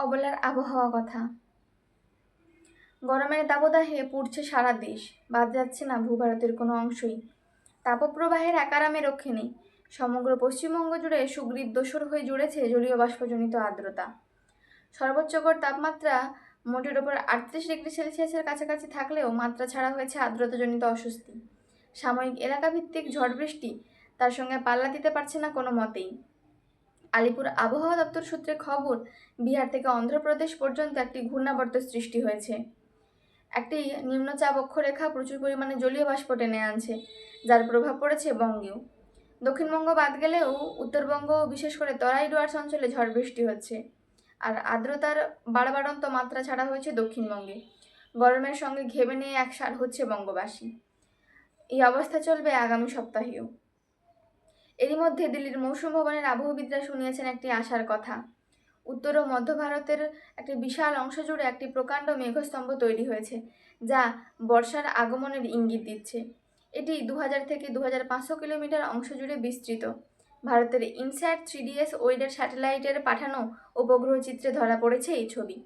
অবলার আবহাওয়া কথা। গরমের দাবদাহে পুড়ছে সারা দেশ, বাদ যাচ্ছে না ভূভারতের কোনো অংশই। তাপপ্রবাহের আকারামে রক্ষে নেই। সমগ্র পশ্চিমবঙ্গ জুড়ে সুগ্রীব দোসর হয়ে জুড়েছে জলীয় বাষ্পজনিত আর্দ্রতা। সর্বোচ্চ গড় তাপমাত্রা মোটের ওপর 38 ডিগ্রি সেলসিয়াসের কাছাকাছি থাকলেও মাত্রা ছাড়া হয়েছে আর্দ্রতাজনিত অস্বস্তি। সাময়িক এলাকাভিত্তিক ঝড় বৃষ্টি তার সঙ্গে পাল্লা দিতে পারছে না কোনো মতেই। আলিপুর আবহাওয়া দপ্তর সূত্রে খবর, বিহার থেকে অন্ধ্রপ্রদেশ পর্যন্ত একটি ঘূর্ণাবর্ত সৃষ্টি হয়েছে। একটি নিম্নচাপ অক্ষরেখা প্রচুর পরিমাণে জলীয় বাষ্প টেনে আনছে, যার প্রভাব পড়েছে বঙ্গেও। দক্ষিণবঙ্গ বাদ গেলেও উত্তরবঙ্গ, বিশেষ করে তরাই ডুয়ার্স অঞ্চলে ঝড় বৃষ্টি হচ্ছে। আর আর্দ্রতার বাড়বাড়ন্ত মাত্রা ছাড়া হয়েছে দক্ষিণবঙ্গে। গরমের সঙ্গে ঘেমে নিয়ে একসার হচ্ছে বঙ্গবাসী। এই অবস্থা চলবে আগামী সপ্তাহেও। এরই মধ্যে দিল্লির মৌসুম ভবনের আবহবিদরা শুনিয়েছেন একটি আশার কথা। উত্তর ও মধ্য ভারতের একটি বিশাল অংশ জুড়ে একটি প্রকাণ্ড মেঘস্তম্ভ তৈরি হয়েছে, যা বর্ষার আগমনের ইঙ্গিত দিচ্ছে। এটি 2000 থেকে 2500 কিলোমিটার অংশ জুড়ে বিস্তৃত। ভারতের ইনস্যাট 3DS ওয়েডার স্যাটেলাইটের পাঠানো উপগ্রহ চিত্রে ধরা পড়েছে এই ছবি।